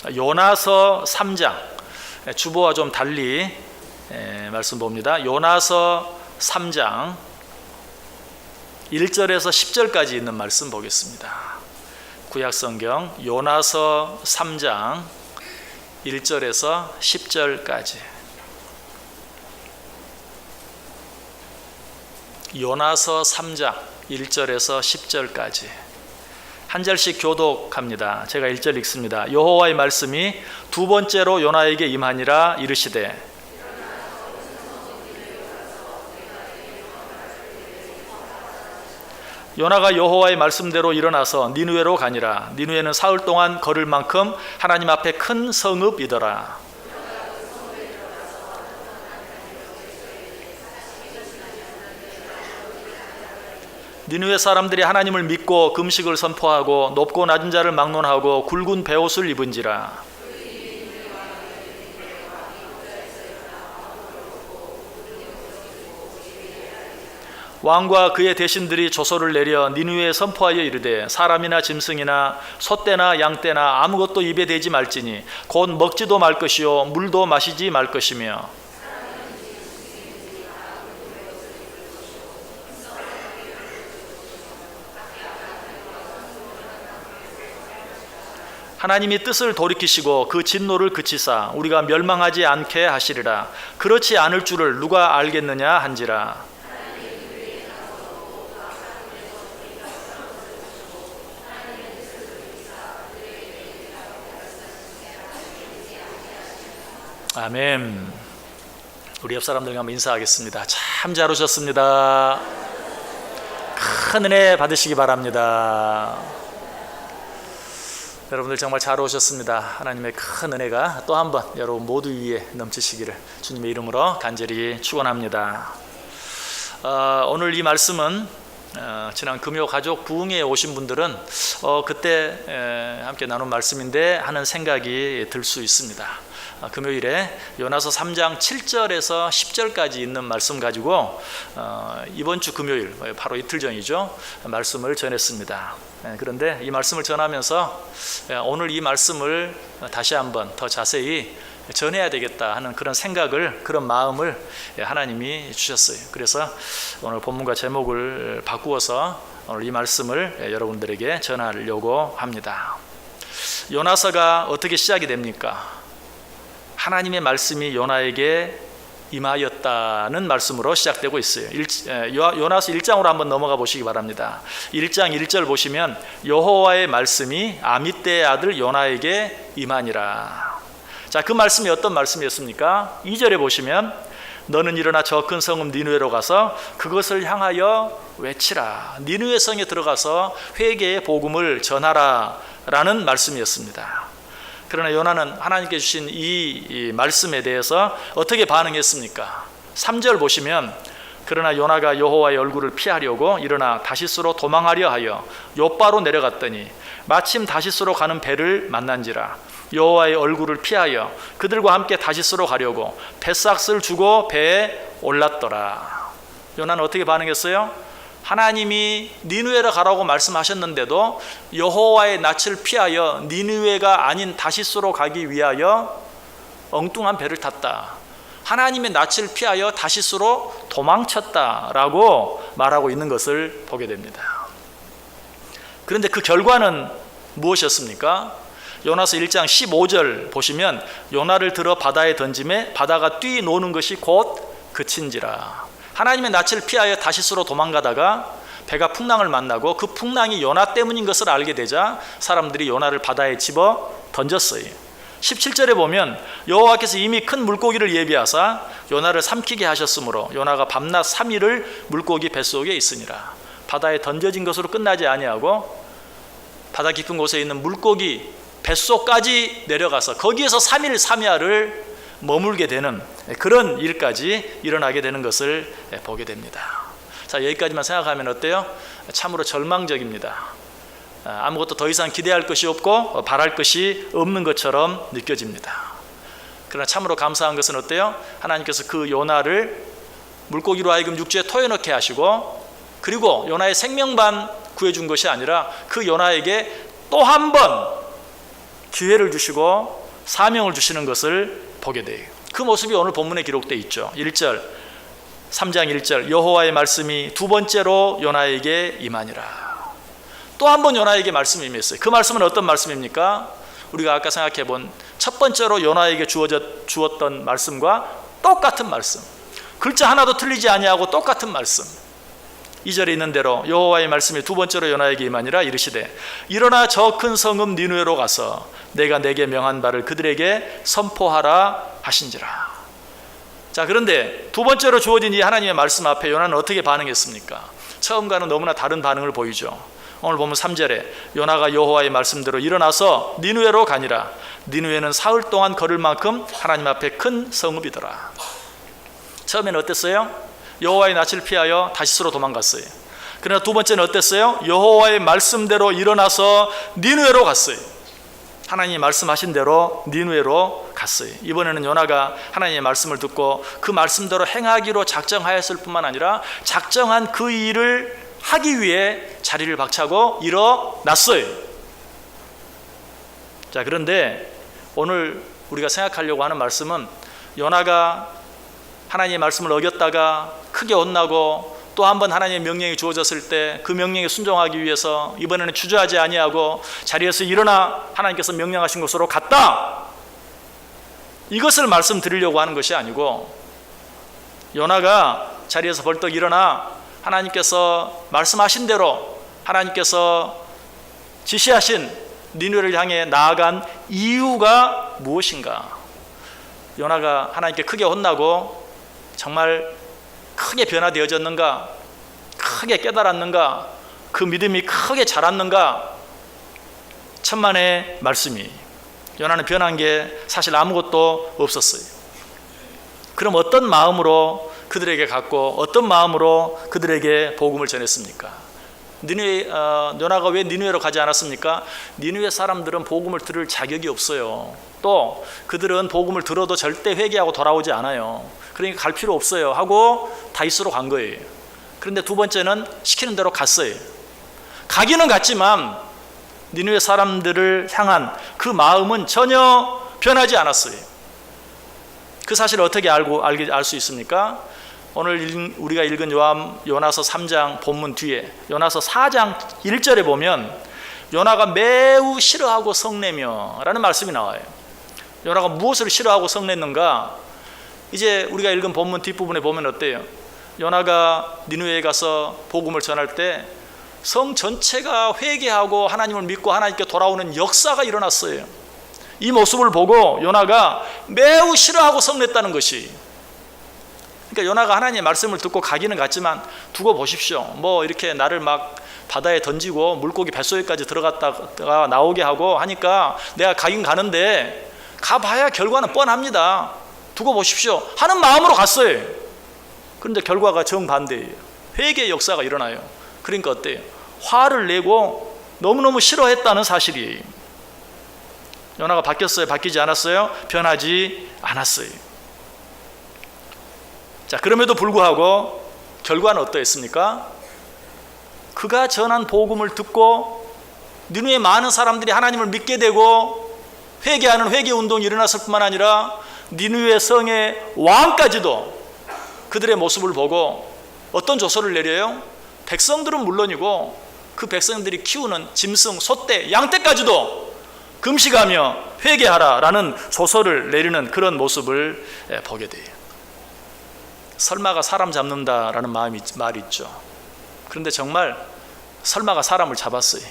요나서 3장, 주보와 좀 달리 말씀 봅니다. 요나서 3장 1절에서 10절까지 있는 말씀 보겠습니다. 구약성경 요나서 3장 1절에서 10절까지. 요나서 3장 1절에서 10절까지 한 절씩 교독합니다. 제가 1절 읽습니다. 여호와의 말씀이 두 번째로 요나에게 임하니라. 이르시되 요나가 여호와의 말씀대로 일어나서 니느웨로 가니라. 니느웨는 사흘 동안 걸을 만큼 하나님 앞에 큰 성읍이더라. 니느웨 사람들이 하나님을 믿고 금식을 선포하고 높고 낮은 자를 막론하고 굵은 베옷을 입은지라. 왕과 그의 대신들이 조소를 내려 니느웨에 선포하여 이르되 사람이나 짐승이나 소떼나 양떼나 아무것도 입에 대지 말지니 곧 먹지도 말 것이요 물도 마시지 말 것이며 하나님이 뜻을 돌이키시고 그 진노를 그치사 우리가 멸망하지 않게 하시리라. 그렇지 않을 줄을 누가 알겠느냐 한지라. 아멘. 우리 옆 사람들과 한번 인사하겠습니다. 참 잘 오셨습니다. 큰 은혜 받으시기 바랍니다. 여러분들 정말 잘 오셨습니다. 하나님의 큰 은혜가 또 한 번 여러분 모두 위에 넘치시기를 주님의 이름으로 간절히 축원합니다. 오늘 이 말씀은 지난 금요 가족 부흥회에 오신 분들은 그때 함께 나눈 말씀인데 하는 생각이 들 수 있습니다. 금요일에 요나서 3장 7절에서 10절까지 있는 말씀 가지고 이번 주 금요일 바로 이틀 전이죠 말씀을 전했습니다. 그런데 이 말씀을 전하면서 오늘 이 말씀을 다시 한번 더 자세히 전해야 되겠다 하는 그런 생각을, 그런 마음을 하나님이 주셨어요. 그래서 오늘 본문과 제목을 바꾸어서 오늘 이 말씀을 여러분들에게 전하려고 합니다. 요나서가 어떻게 시작이 됩니까? 하나님의 말씀이 요나에게 임하였다는 말씀으로 시작되고 있어요. 요나서 1장으로 한번 넘어가 보시기 바랍니다. 1장 1절 보시면 여호와의 말씀이 아미떼의 아들 요나에게 임하니라. 자, 그 말씀이 어떤 말씀이었습니까? 2절에 보시면 너는 일어나 저 큰 성읍 니느웨로 가서 그것을 향하여 외치라. 니느웨 성에 들어가서 회개의 복음을 전하라 라는 말씀이었습니다. 그러나 요나는 하나님께 주신 이 말씀에 대해서 어떻게 반응했습니까? 3절 보시면 그러나 요나가 여호와의 얼굴을 피하려고 일어나 다시스로 도망하려 하여 욥바로 내려갔더니 마침 다시스로 가는 배를 만난지라. 여호와의 얼굴을 피하여 그들과 함께 다시스로 가려고 뱃삭을 주고 배에 올랐더라. 요나는 어떻게 반응했어요? 하나님이 니느웨로 가라고 말씀하셨는데도 여호와의 낯을 피하여 니느웨가 아닌 다시스로 가기 위하여 엉뚱한 배를 탔다. 하나님의 낯을 피하여 다시스로 도망쳤다라고 말하고 있는 것을 보게 됩니다. 그런데 그 결과는 무엇이었습니까? 요나서 1장 15절 보시면 요나를 들어 바다에 던짐에 바다가 뛰노는 것이 곧 그친지라. 하나님의 낯을 피하여 다시스로 도망가다가 배가 풍랑을 만나고 그 풍랑이 요나 때문인 것을 알게 되자 사람들이 요나를 바다에 집어 던졌어요. 17절에 보면 여호와께서 이미 큰 물고기를 예비하사 요나를 삼키게 하셨으므로 요나가 밤낮 3일을 물고기 뱃속에 있으니라. 바다에 던져진 것으로 끝나지 아니하고 바다 깊은 곳에 있는 물고기 뱃속까지 내려가서 거기에서 3일 3야를 머물게 되는 그런 일까지 일어나게 되는 것을 보게 됩니다. 자, 여기까지만 생각하면 어때요? 참으로 절망적입니다. 아무것도 더 이상 기대할 것이 없고 바랄 것이 없는 것처럼 느껴집니다. 그러나 참으로 감사한 것은 어때요? 하나님께서 그 요나를 물고기로 하여금 육지에 토해넣게 하시고 그리고 요나의 생명만 구해준 것이 아니라 그 요나에게 또 한 번 기회를 주시고 사명을 주시는 것을 보게 돼요. 그 모습이 오늘 본문에 기록되어 있죠. 1절, 3장 1절, 여호와의 말씀이 두 번째로 요나에게 임하니라. 또 한 번 요나에게 말씀이 임했어요. 그 말씀은 어떤 말씀입니까? 우리가 아까 생각해 본 첫 번째로 요나에게 주었던 말씀과 똑같은 말씀, 글자 하나도 틀리지 아니하고 똑같은 말씀. 2절에 있는 대로 여호와의 말씀이 두 번째로 요나에게 임하니라. 이르시되 일어나 저 큰 성읍 니느웨로 가서 내가 내게 명한 바를 그들에게 선포하라 하신지라. 자, 그런데 두 번째로 주어진 이 하나님의 말씀 앞에 요나는 어떻게 반응했습니까? 처음과는 너무나 다른 반응을 보이죠. 오늘 보면 3절에 요나가 여호와의 말씀대로 일어나서 니느웨로 가니라. 니느웨는 사흘 동안 걸을 만큼 하나님 앞에 큰 성읍이더라. 처음에는 어땠어요? 여호와의 낯을 피하여 다시스로 도망갔어요. 그러나 두 번째는 어땠어요? 여호와의 말씀대로 일어나서 니느웨로 갔어요. 하나님이 말씀하신 대로 니느웨로 갔어요. 이번에는 요나가 하나님의 말씀을 듣고 그 말씀대로 행하기로 작정하였을 뿐만 아니라 작정한 그 일을 하기 위해 자리를 박차고 일어났어요. 자, 그런데 오늘 우리가 생각하려고 하는 말씀은 요나가 하나님의 말씀을 어겼다가 크게 혼나고 또 한 번 하나님의 명령이 주어졌을 때 그 명령에 순종하기 위해서 이번에는 주저하지 아니하고 자리에서 일어나 하나님께서 명령하신 곳으로 갔다, 이것을 말씀드리려고 하는 것이 아니고, 요나가 자리에서 벌떡 일어나 하나님께서 말씀하신 대로 하나님께서 지시하신 니느웨를 향해 나아간 이유가 무엇인가? 요나가 하나님께 크게 혼나고 정말 크게 변화되어졌는가? 크게 깨달았는가? 그 믿음이 크게 자랐는가? 천만의 말씀이, 요나는 변한 게 사실 아무것도 없었어요. 그럼 어떤 마음으로 그들에게 갔고 어떤 마음으로 그들에게 복음을 전했습니까? 요나가 왜 니느웨로 가지 않았습니까? 니느웨 사람들은 복음을 들을 자격이 없어요. 또 그들은 복음을 들어도 절대 회개하고 돌아오지 않아요. 그러니까 갈 필요 없어요 하고 다윗으로 간 거예요. 그런데 두 번째는 시키는 대로 갔어요. 가기는 갔지만 니느웨 사람들을 향한 그 마음은 전혀 변하지 않았어요. 그 사실을 어떻게 알 수 있습니까? 오늘 우리가 읽은 요나서 3장 본문 뒤에 요나서 4장 1절에 보면 요나가 매우 싫어하고 성내며 라는 말씀이 나와요. 요나가 무엇을 싫어하고 성냈는가? 이제 우리가 읽은 본문 뒷부분에 보면 어때요? 요나가 니느웨에 가서 복음을 전할 때 성 전체가 회개하고 하나님을 믿고 하나님께 돌아오는 역사가 일어났어요. 이 모습을 보고 요나가 매우 싫어하고 성냈다는 것이, 그러니까 요나가 하나님의 말씀을 듣고 가기는 갔지만 두고 보십시오, 뭐 이렇게 나를 막 바다에 던지고 물고기 뱃속에까지 들어갔다가 나오게 하고 하니까 내가 가긴 가는데 가봐야 결과는 뻔합니다, 두고 보십시오 하는 마음으로 갔어요. 그런데 결과가 정반대예요. 회개의 역사가 일어나요. 그러니까 어때요? 화를 내고 너무너무 싫어했다는 사실이에요. 요나가 바뀌었어요? 바뀌지 않았어요? 변하지 않았어요. 자, 그럼에도 불구하고 결과는 어떠했습니까? 그가 전한 복음을 듣고 니느웨 많은 사람들이 하나님을 믿게 되고 회개하는 회개 운동이 일어났을 뿐만 아니라 니느웨 성의 왕까지도 그들의 모습을 보고 어떤 조서를 내려요? 백성들은 물론이고 그 백성들이 키우는 짐승, 소떼, 양떼까지도 금식하며 회개하라라는 조서를 내리는 그런 모습을 보게 돼요. 설마가 사람 잡는다라는 말이 있죠. 그런데 정말 설마가 사람을 잡았어요.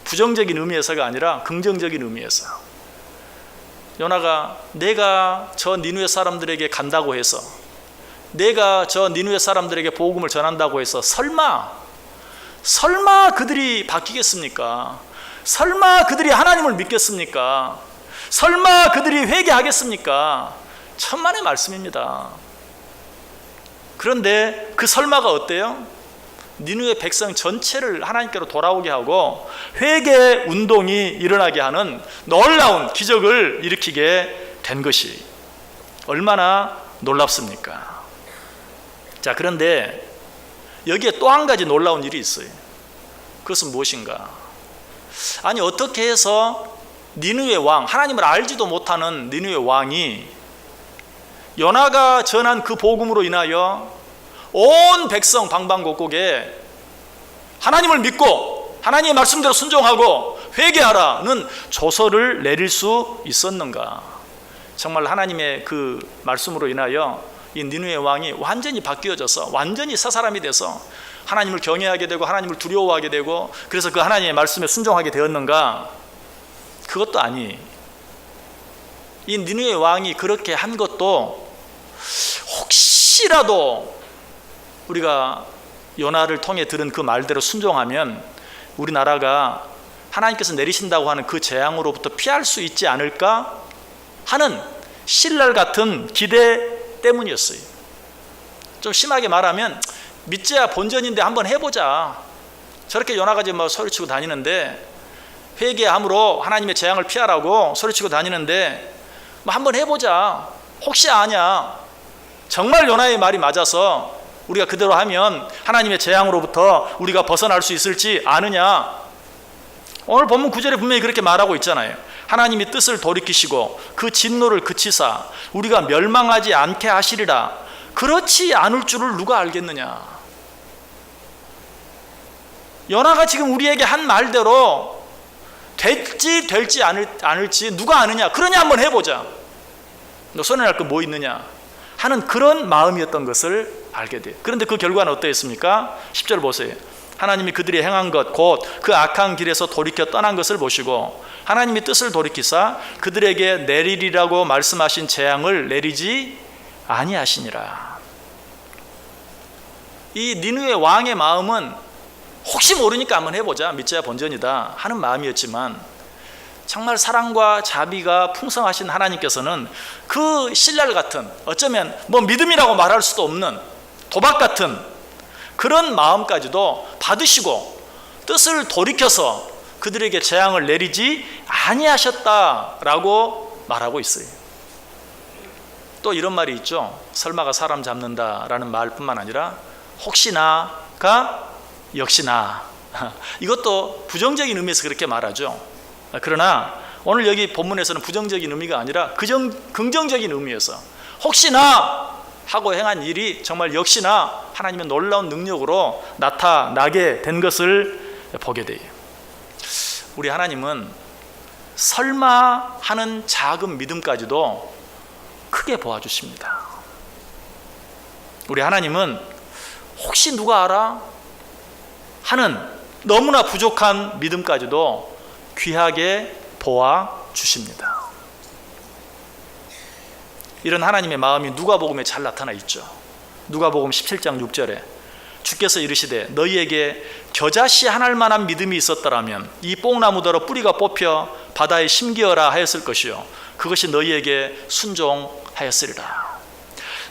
부정적인 의미에서가 아니라 긍정적인 의미에서. 요나가 내가 저 니느웨 사람들에게 간다고 해서, 내가 저 니느웨 사람들에게 복음을 전한다고 해서 설마 그들이 바뀌겠습니까? 설마 그들이 하나님을 믿겠습니까? 설마 그들이 회개하겠습니까? 천만의 말씀입니다. 그런데 그 설마가 어때요? 니느웨 백성 전체를 하나님께로 돌아오게 하고 회개 운동이 일어나게 하는 놀라운 기적을 일으키게 된 것이 얼마나 놀랍습니까? 자, 그런데 여기에 또 한 가지 놀라운 일이 있어요. 그것은 무엇인가? 아니, 어떻게 해서 니느웨 왕, 하나님을 알지도 못하는 니느웨 왕이 요나가 전한 그 복음으로 인하여 온 백성 방방곡곡에 하나님을 믿고 하나님의 말씀대로 순종하고 회개하라는 조서를 내릴 수 있었는가? 정말 하나님의 그 말씀으로 인하여 이 니느웨 왕이 완전히 바뀌어져서 완전히 새 사람이 돼서 하나님을 경외하게 되고 하나님을 두려워하게 되고 그래서 그 하나님의 말씀에 순종하게 되었는가? 그것도 아니. 이 니느웨 왕이 그렇게 한 것도 혹시라도 우리가 요나를 통해 들은 그 말대로 순종하면 우리나라가 하나님께서 내리신다고 하는 그 재앙으로부터 피할 수 있지 않을까 하는 신랄 같은 기대 때문이었어요. 좀 심하게 말하면 믿자야 본전인데 한번 해보자. 저렇게 요나가 지금 소리치고 다니는데 회개함으로 하나님의 재앙을 피하라고 소리치고 다니는데 한번 해보자. 혹시 아냐. 정말 요나의 말이 맞아서 우리가 그대로 하면 하나님의 재앙으로부터 우리가 벗어날 수 있을지 아느냐. 오늘 본문 9절에 분명히 그렇게 말하고 있잖아요. 하나님이 뜻을 돌이키시고 그 진노를 그치사 우리가 멸망하지 않게 하시리라. 그렇지 않을 줄을 누가 알겠느냐. 요나가 지금 우리에게 한 말대로 될지 않을지 누가 아느냐. 그러냐 한번 해보자. 너 손에 날 거 뭐 있느냐 하는 그런 마음이었던 것을 알게 돼요. 그런데 그 결과는 어떠했습니까? 10절 보세요. 하나님이 그들이 행한 것 곧 그 악한 길에서 돌이켜 떠난 것을 보시고 하나님이 뜻을 돌이키사 그들에게 내리리라고 말씀하신 재앙을 내리지 아니하시니라. 이 니느웨 왕의 마음은 혹시 모르니까 한번 해보자. 믿자야 본전이다 하는 마음이었지만 정말 사랑과 자비가 풍성하신 하나님께서는 그 신랄 같은 어쩌면 믿음이라고 말할 수도 없는 도박 같은 그런 마음까지도 받으시고 뜻을 돌이켜서 그들에게 재앙을 내리지 아니하셨다라고 말하고 있어요. 또 이런 말이 있죠. 설마가 사람 잡는다라는 말뿐만 아니라 혹시나가 역시나. 이것도 부정적인 의미에서 그렇게 말하죠. 그러나 오늘 여기 본문에서는 부정적인 의미가 아니라 긍정적인 의미에서 혹시나 하고 행한 일이 정말 역시나 하나님의 놀라운 능력으로 나타나게 된 것을 보게 돼요. 우리 하나님은 설마 하는 작은 믿음까지도 크게 보아주십니다. 우리 하나님은 혹시 누가 알아? 하는 너무나 부족한 믿음까지도 귀하게 보아주십니다. 이런 하나님의 마음이 누가복음에 잘 나타나 있죠. 누가복음 17장 6절에 주께서 이르시되 너희에게 겨자씨 하나일 만한 믿음이 있었더라면 이 뽕나무더러 뿌리가 뽑혀 바다에 심기어라 하였을 것이요 그것이 너희에게 순종하였으리라.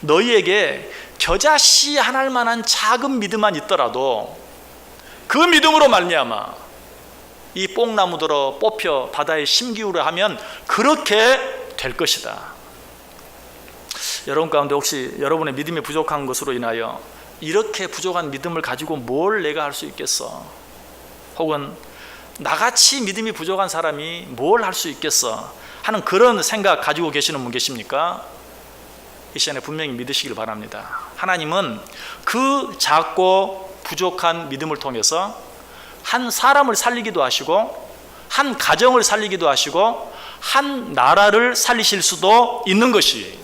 너희에게 겨자씨 하나일 만한 작은 믿음만 있더라도 그 믿음으로 말미암아 이 뽕나무더러 뽑혀 바다에 심기우라 하면 그렇게 될 것이다. 여러분 가운데 혹시 여러분의 믿음이 부족한 것으로 인하여 이렇게 부족한 믿음을 가지고 뭘 내가 할 수 있겠어? 혹은 나같이 믿음이 부족한 사람이 뭘 할 수 있겠어? 하는 그런 생각 가지고 계시는 분 계십니까? 이 시간에 분명히 믿으시길 바랍니다. 하나님은 그 작고 부족한 믿음을 통해서 한 사람을 살리기도 하시고 한 가정을 살리기도 하시고 한 나라를 살리실 수도 있는 것이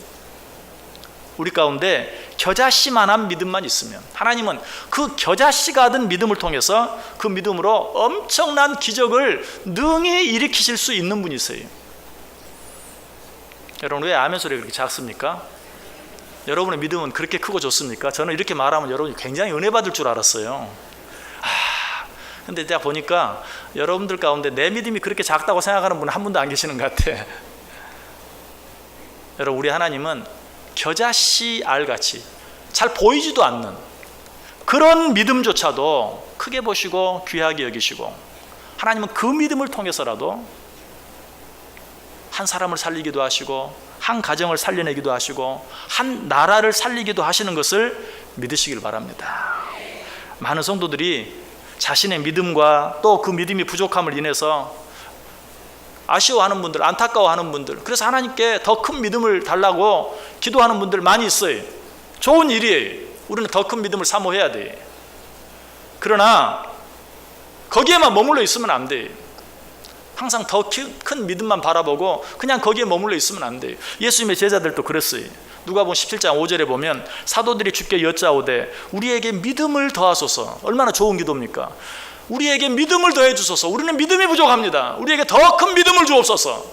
우리 가운데 겨자씨만한 믿음만 있으면 하나님은 그 겨자씨 같은 믿음을 통해서 그 믿음으로 엄청난 기적을 능히 일으키실 수 있는 분이세요. 여러분 왜 아멘 소리가 그렇게 작습니까? 여러분의 믿음은 그렇게 크고 좋습니까? 저는 이렇게 말하면 여러분이 굉장히 은혜 받을 줄 알았어요. 근데 제가 보니까 여러분들 가운데 내 믿음이 그렇게 작다고 생각하는 분은 한 분도 안 계시는 것 같아. 여러분 우리 하나님은 겨자씨 알같이 잘 보이지도 않는 그런 믿음조차도 크게 보시고 귀하게 여기시고 하나님은 그 믿음을 통해서라도 한 사람을 살리기도 하시고 한 가정을 살려내기도 하시고 한 나라를 살리기도 하시는 것을 믿으시길 바랍니다. 많은 성도들이 자신의 믿음과 또 그 믿음이 부족함을 인해서 아쉬워하는 분들, 안타까워하는 분들, 그래서 하나님께 더 큰 믿음을 달라고 기도하는 분들 많이 있어요. 좋은 일이에요. 우리는 더 큰 믿음을 사모해야 돼. 그러나 거기에만 머물러 있으면 안 돼. 항상 더 큰 믿음만 바라보고 그냥 거기에 머물러 있으면 안 돼요. 예수님의 제자들도 그랬어요. 누가복음 17장 5절에 보면 사도들이 주께 여짜오되 우리에게 믿음을 더하소서. 얼마나 좋은 기도입니까? 우리에게 믿음을 더해 주소서. 우리는 믿음이 부족합니다. 우리에게 더 큰 믿음을 주옵소서.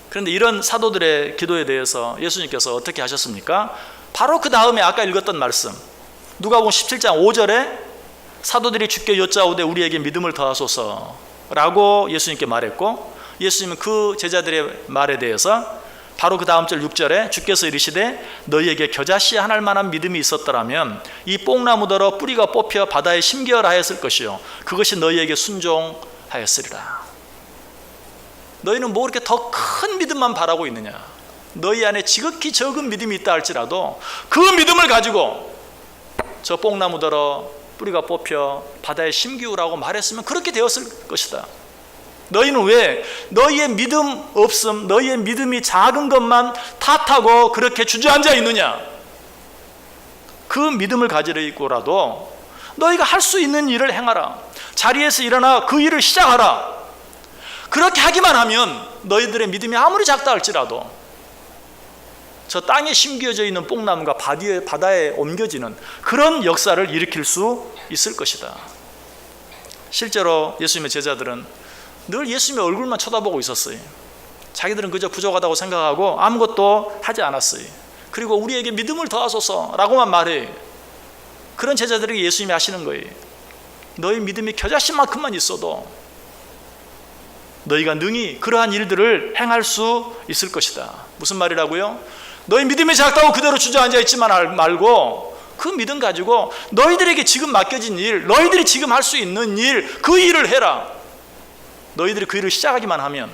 그런데 이런 사도들의 기도에 대해서 예수님께서 어떻게 하셨습니까? 바로 그 다음에 아까 읽었던 말씀, 누가복음 17장 5절에 사도들이 주께 여짜오되 우리에게 믿음을 더하소서 라고 예수님께 말했고, 예수님은 그 제자들의 말에 대해서 바로 그 다음 절 6절에 주께서 이르시되 너희에게 겨자씨 하나일 만한 믿음이 있었더라면 이 뽕나무더러 뿌리가 뽑혀 바다에 심기어라 하였을 것이요 그것이 너희에게 순종하였으리라. 너희는 뭐 이렇게 더 큰 믿음만 바라고 있느냐? 너희 안에 지극히 적은 믿음이 있다 할지라도 그 믿음을 가지고 저 뽕나무더러 뿌리가 뽑혀 바다에 심기우라고 말했으면 그렇게 되었을 것이다. 너희는 왜 너희의 믿음 없음, 너희의 믿음이 작은 것만 탓하고 그렇게 주저앉아 있느냐? 그 믿음을 가지고라도 너희가 할 수 있는 일을 행하라. 자리에서 일어나 그 일을 시작하라. 그렇게 하기만 하면 너희들의 믿음이 아무리 작다 할지라도 저 땅에 심겨져 있는 뽕나무가 바다에 옮겨지는 그런 역사를 일으킬 수 있을 것이다. 실제로 예수님의 제자들은 늘 예수님의 얼굴만 쳐다보고 있었어요. 자기들은 그저 부족하다고 생각하고 아무것도 하지 않았어요. 그리고 우리에게 믿음을 더하소서 라고만 말해요. 그런 제자들에게 예수님이 하시는 거예요. 너희 믿음이 겨자씨만큼만 있어도 너희가 능히 그러한 일들을 행할 수 있을 것이다. 무슨 말이라고요? 너희 믿음이 작다고 그대로 주저앉아 있지만 말고 그 믿음 가지고 너희들에게 지금 맡겨진 일, 너희들이 지금 할 수 있는 일, 그 일을 해라. 너희들이 그 일을 시작하기만 하면,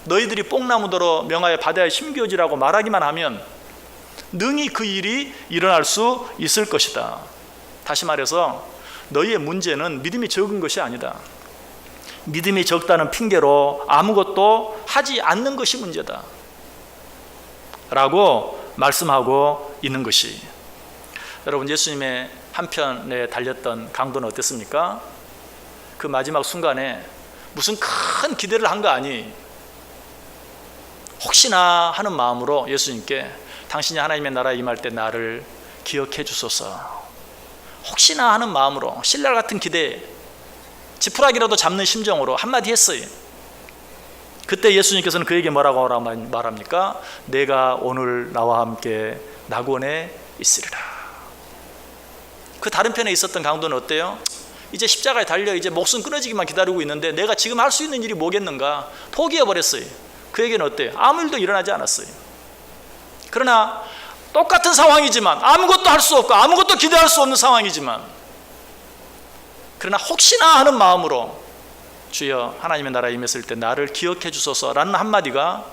너희들이 뽕나무더러 명하여 바다에 심겨지라고 말하기만 하면 능히 그 일이 일어날 수 있을 것이다. 다시 말해서 너희의 문제는 믿음이 적은 것이 아니다. 믿음이 적다는 핑계로 아무것도 하지 않는 것이 문제다 라고 말씀하고 있는 것이, 여러분 예수님의 한편에 달렸던 강도는 어땠습니까? 그 마지막 순간에 무슨 큰 기대를 한 거 아니, 혹시나 하는 마음으로 예수님께 당신이 하나님의 나라에 임할 때 나를 기억해 주소서, 혹시나 하는 마음으로 신랄 같은 기대, 지푸라기라도 잡는 심정으로 한마디 했어요. 그때 예수님께서는 그에게 뭐라고 말합니까? 내가 오늘 나와 함께 낙원에 있으리라. 그 다른 편에 있었던 강도는 어때요? 이제 십자가에 달려 이제 목숨 끊어지기만 기다리고 있는데 내가 지금 할 수 있는 일이 뭐겠는가? 포기해버렸어요. 그에게는 어때요? 아무 일도 일어나지 않았어요. 그러나 똑같은 상황이지만, 아무것도 할 수 없고 아무것도 기대할 수 없는 상황이지만, 그러나 혹시나 하는 마음으로 주여 하나님의 나라에 임했을 때 나를 기억해 주소서라는 한마디가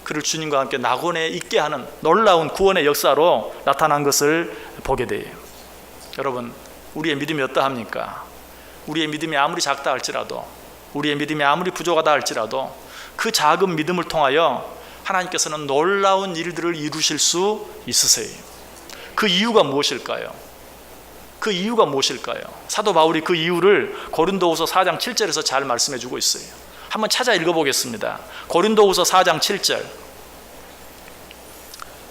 그를 주님과 함께 낙원에 있게 하는 놀라운 구원의 역사로 나타난 것을 보게 돼요. 여러분, 우리의 믿음이 어떠합니까? 우리의 믿음이 아무리 작다 할지라도, 우리의 믿음이 아무리 부족하다 할지라도 그 작은 믿음을 통하여 하나님께서는 놀라운 일들을 이루실 수 있으세요. 그 이유가 무엇일까요? 그 이유가 무엇일까요? 사도 바울이 그 이유를 고린도후서 4장 7절에서 잘 말씀해 주고 있어요. 한번 찾아 읽어보겠습니다. 고린도후서 4장 7절.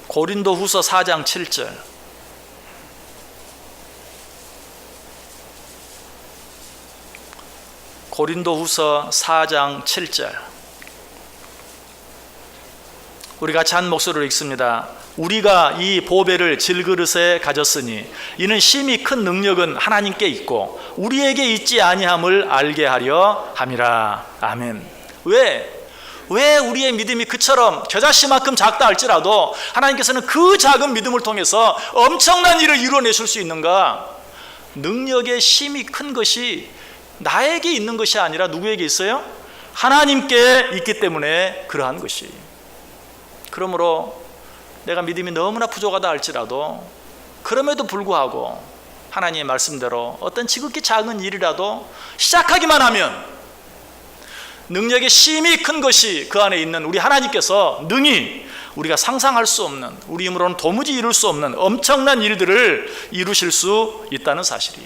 고린도후서 4장 7절. 고린도후서 4장 7절. 우리 같이 한 목소리로 읽습니다. 우리가 이 보배를 질그릇에 가졌으니 이는 심히 큰 능력은 하나님께 있고 우리에게 있지 아니함을 알게 하려 함이라. 아멘. 왜 우리의 믿음이 그처럼 겨자씨만큼 작다 할지라도 하나님께서는 그 작은 믿음을 통해서 엄청난 일을 이루어내실 수 있는가? 능력의 심히 큰 것이 나에게 있는 것이 아니라 누구에게 있어요? 하나님께 있기 때문에 그러한 것이. 그러므로 내가 믿음이 너무나 부족하다 할지라도 그럼에도 불구하고 하나님의 말씀대로 어떤 지극히 작은 일이라도 시작하기만 하면 능력의 심히 큰 것이 그 안에 있는 우리 하나님께서 능히 우리가 상상할 수 없는, 우리 힘으로는 도무지 이룰 수 없는 엄청난 일들을 이루실 수 있다는 사실이.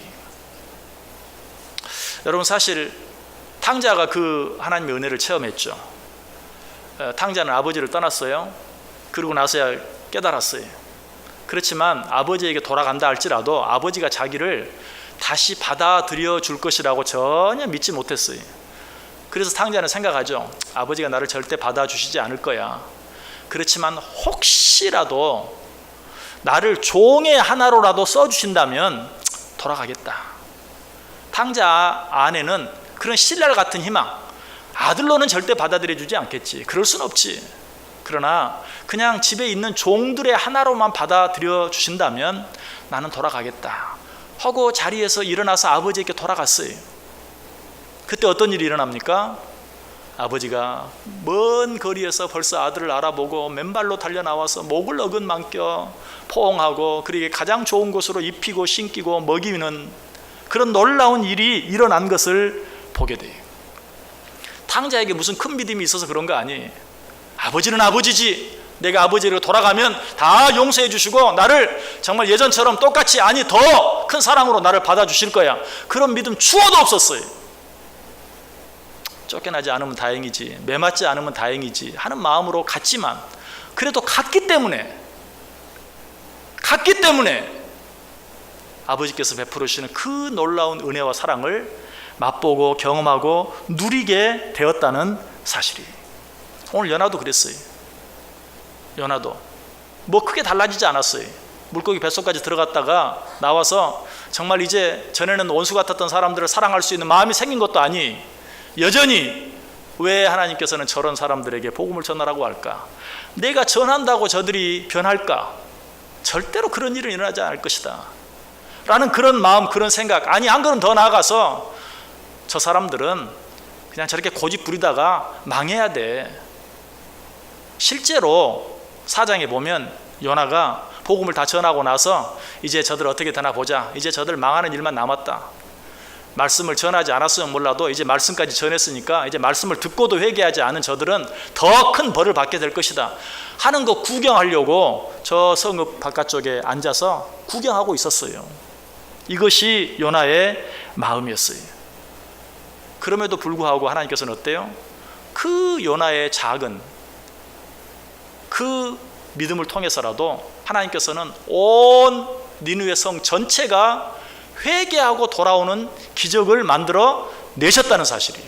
여러분, 사실 탕자가 그 하나님의 은혜를 체험했죠. 탕자는 아버지를 떠났어요. 그러고 나서야 깨달았어요. 그렇지만 아버지에게 돌아간다 할지라도 아버지가 자기를 다시 받아들여 줄 것이라고 전혀 믿지 못했어요. 그래서 탕자는 생각하죠. 아버지가 나를 절대 받아주시지 않을 거야. 그렇지만 혹시라도 나를 종의 하나로라도 써주신다면 돌아가겠다. 탕자 안에는 그런 신랄 같은 희망, 아들로는 절대 받아들여 주지 않겠지, 그럴 순 없지. 그러나 그냥 집에 있는 종들의 하나로만 받아들여 주신다면 나는 돌아가겠다 하고 자리에서 일어나서 아버지에게 돌아갔어요. 그때 어떤 일이 일어납니까? 아버지가 먼 거리에서 벌써 아들을 알아보고 맨발로 달려나와서 목을 어긋만껴 포옹하고 그에게 가장 좋은 곳으로 입히고 신기고 먹이는 그런 놀라운 일이 일어난 것을 보게 돼요. 탕자에게 무슨 큰 믿음이 있어서 그런 거 아니에요. 아버지는 아버지지, 내가 아버지로 돌아가면 다 용서해 주시고 나를 정말 예전처럼 똑같이, 아니 더 큰 사랑으로 나를 받아주실 거야. 그런 믿음 추워도 없었어요. 쫓겨나지 않으면 다행이지, 매맞지 않으면 다행이지 하는 마음으로 갔지만, 그래도 갔기 때문에 아버지께서 베풀으시는 그 놀라운 은혜와 사랑을 맛보고 경험하고 누리게 되었다는 사실이. 오늘 연하도 그랬어요. 연하도 뭐 크게 달라지지 않았어요. 물고기 뱃속까지 들어갔다가 나와서 정말 이제 전에는 원수 같았던 사람들을 사랑할 수 있는 마음이 생긴 것도 아니, 여전히 왜 하나님께서는 저런 사람들에게 복음을 전하라고 할까? 내가 전한다고 저들이 변할까? 절대로 그런 일은 일어나지 않을 것이다 라는 그런 마음, 그런 생각. 아니, 한 걸음 더 나아가서 저 사람들은 그냥 저렇게 고집 부리다가 망해야 돼. 실제로 4장에 보면 요나가 복음을 다 전하고 나서 이제 저들 어떻게 되나 보자, 이제 저들 망하는 일만 남았다, 말씀을 전하지 않았으면 몰라도 이제 말씀까지 전했으니까 이제 말씀을 듣고도 회개하지 않은 저들은 더 큰 벌을 받게 될 것이다 하는 거 구경하려고 저 성읍 바깥쪽에 앉아서 구경하고 있었어요. 이것이 요나의 마음이었어요. 그럼에도 불구하고 하나님께서는 어때요? 그 요나의 작은 그 믿음을 통해서라도 하나님께서는 온 니느웨 성 전체가 회개하고 돌아오는 기적을 만들어 내셨다는 사실이.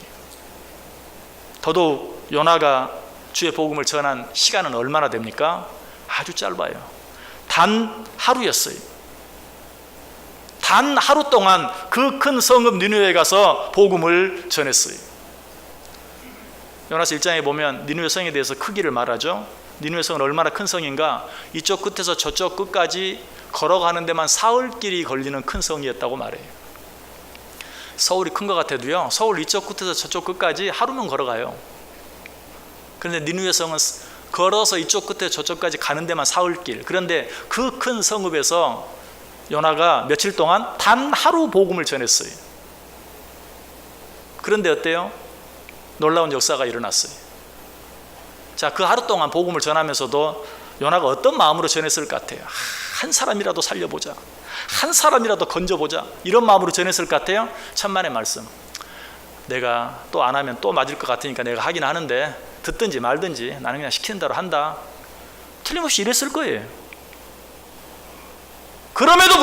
더더욱 요나가 주의 복음을 전한 시간은 얼마나 됩니까? 아주 짧아요. 단 하루였어요. 단 하루 동안 그 큰 성읍 니느웨에 가서 복음을 전했어요. 요나서 1장에 보면 니느웨 성에 대해서 크기를 말하죠. 니느웨 성은 얼마나 큰 성인가? 이쪽 끝에서 저쪽 끝까지 걸어가는 데만 사흘길이 걸리는 큰 성이었다고 말해요. 서울이 큰 것 같아도요, 서울 이쪽 끝에서 저쪽 끝까지 하루면 걸어가요. 그런데 니느웨 성은 걸어서 이쪽 끝에 저쪽까지 가는 데만 사흘길. 그런데 그 큰 성읍에서 요나가 며칠 동안 단 하루 복음을 전했어요. 그런데 어때요? 놀라운 역사가 일어났어요. 자, 그 하루 동안 복음을 전하면서도 요나가 어떤 마음으로 전했을 것 같아요? 한 사람이라도 살려보자, 한 사람이라도 건져보자, 이런 마음으로 전했을 것 같아요. 천만의 말씀. 내가 또 안 하면 또 맞을 것 같으니까 내가 하긴 하는데 듣든지 말든지 나는 그냥 시키는 대로 한다. 틀림없이 이랬을 거예요. 그럼에도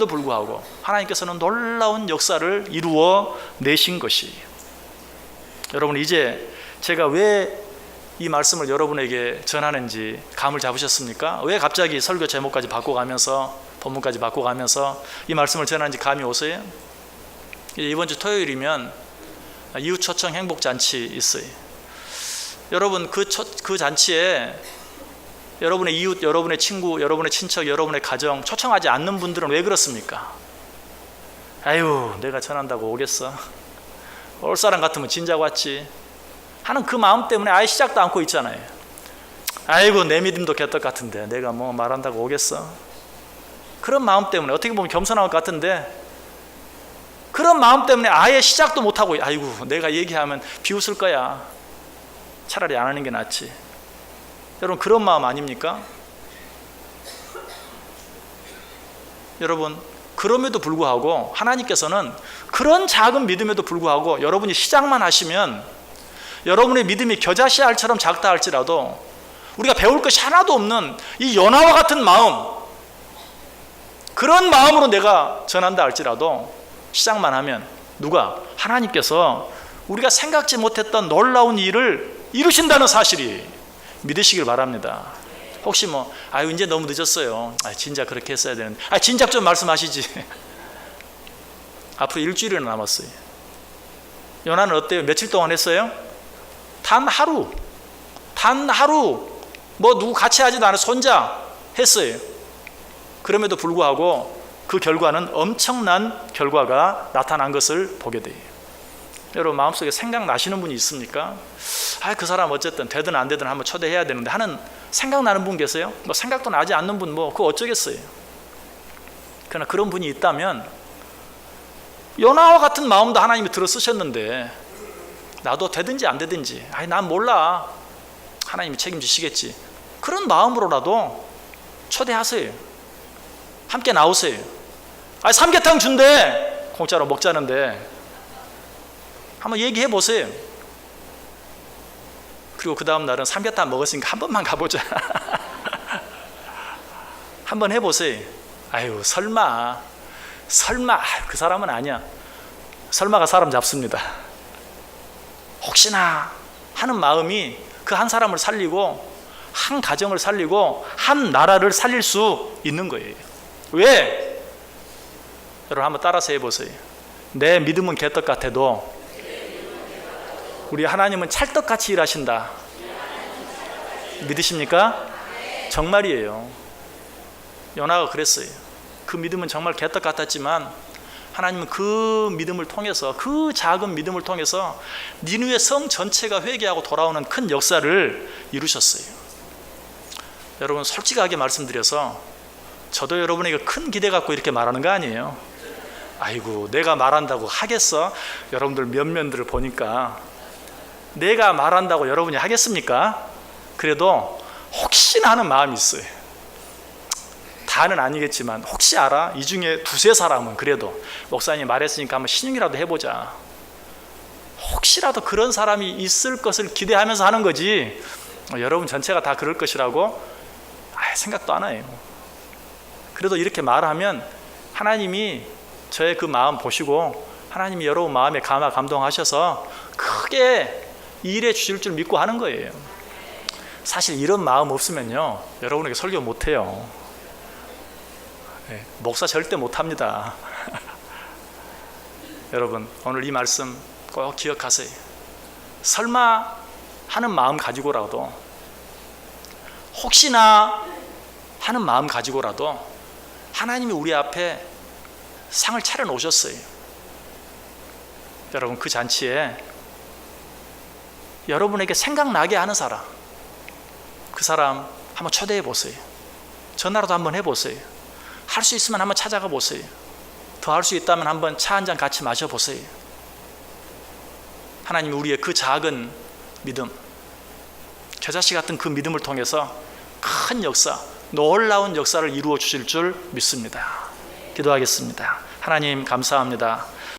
불구하고 하나님께서는 놀라운 역사를 이루어 내신 것이. 여러분, 이제 제가 왜 이 말씀을 여러분에게 전하는지 감을 잡으셨습니까? 왜 갑자기 설교 제목까지 바꿔가면서 본문까지 바꿔가면서 이 말씀을 전하는지 감이 오세요? 이번 주 토요일이면 이웃 초청 행복잔치 있어요. 여러분, 그 잔치에 여러분의 이웃, 여러분의 친구, 여러분의 친척, 여러분의 가정 초청하지 않는 분들은 왜 그렇습니까? 아유, 내가 전한다고 오겠어? 올 사람 같으면 진작 왔지 하는 그 마음 때문에 아예 시작도 않고 있잖아요. 아이고, 내 믿음도 개떡 같은데 내가 뭐 말한다고 오겠어? 그런 마음 때문에, 어떻게 보면 겸손한 것 같은데 그런 마음 때문에 아예 시작도 못하고, 아이고 내가 얘기하면 비웃을 거야, 차라리 안 하는 게 낫지. 여러분 그런 마음 아닙니까? 여러분 그럼에도 불구하고 하나님께서는 그런 작은 믿음에도 불구하고 여러분이 시작만 하시면, 여러분의 믿음이 겨자씨 알처럼 작다 할지라도 우리가 배울 것이 하나도 없는 이 요나와 같은 마음, 그런 마음으로 내가 전한다 할지라도 시작만 하면 누가? 하나님께서 우리가 생각지 못했던 놀라운 일을 이루신다는 사실이 믿으시길 바랍니다. 혹시 아유 이제 너무 늦었어요, 진작 그렇게 했어야 되는데, 진작 좀 말씀하시지. 앞으로 일주일이나 남았어요. 요나는 어때요? 며칠 동안 했어요? 단 하루 누구 같이 하지도 않아서 혼자 했어요. 그럼에도 불구하고 그 결과는 엄청난 결과가 나타난 것을 보게 돼요. 여러분 마음속에 생각나시는 분이 있습니까? 그 사람 어쨌든 되든 안 되든 한번 초대해야 되는데 하는 생각나는 분 계세요? 생각도 나지 않는 분 그거 어쩌겠어요. 그러나 그런 분이 있다면, 요나와 같은 마음도 하나님이 들어 쓰셨는데 나도 되든지 안 되든지 난 몰라, 하나님이 책임지시겠지, 그런 마음으로라도 초대하세요. 함께 나오세요. 삼계탕 준대, 공짜로 먹자는데 한번 얘기해 보세요. 그리고 그 다음 날은 삼계탕 먹었으니까 한 번만 가보자. 한번 해보세요. 아유 설마 그 사람은 아니야. 설마가 사람 잡습니다. 혹시나 하는 마음이 그 한 사람을 살리고 한 가정을 살리고 한 나라를 살릴 수 있는 거예요. 왜? 여러분 한번 따라서 해보세요. 내 믿음은 개떡 같아도 우리 하나님은 찰떡같이 일하신다. 믿으십니까? 정말이에요. 요나가 그랬어요. 그 믿음은 정말 개떡 같았지만 하나님은 그 믿음을 통해서, 그 작은 믿음을 통해서 니느웨 성 전체가 회개하고 돌아오는 큰 역사를 이루셨어요. 여러분 솔직하게 말씀드려서 저도 여러분에게 큰 기대 갖고 이렇게 말하는 거 아니에요. 아이고 내가 말한다고 하겠어? 여러분들 면면들을 보니까 내가 말한다고 여러분이 하겠습니까? 그래도 혹시나 하는 마음이 있어요. 다는 아니겠지만 혹시 알아? 이 중에 두세 사람은 그래도 목사님이 말했으니까 한번 신용이라도 해보자, 혹시라도 그런 사람이 있을 것을 기대하면서 하는 거지, 여러분 전체가 다 그럴 것이라고 생각도 안 해요. 그래도 이렇게 말하면 하나님이 저의 그 마음 보시고 하나님이 여러분 마음에 감동하셔서 크게 일해 주실 줄 믿고 하는 거예요. 사실 이런 마음 없으면요 여러분에게 설교 못해요. 목사 절대 못합니다. 여러분 오늘 이 말씀 꼭 기억하세요. 설마 하는 마음 가지고라도, 혹시나 하는 마음 가지고라도 하나님이 우리 앞에 상을 차려 놓으셨어요. 여러분 그 잔치에 여러분에게 생각나게 하는 사람, 그 사람 한번 초대해 보세요. 전화라도 한번 해보세요. 할 수 있으면 한번 찾아가 보세요. 더 할 수 있다면 한번 차 한잔 같이 마셔보세요. 하나님이 우리의 그 작은 믿음, 겨자씨 같은 그 믿음을 통해서 큰 역사, 놀라운 역사를 이루어 주실 줄 믿습니다. 기도하겠습니다. 하나님 감사합니다.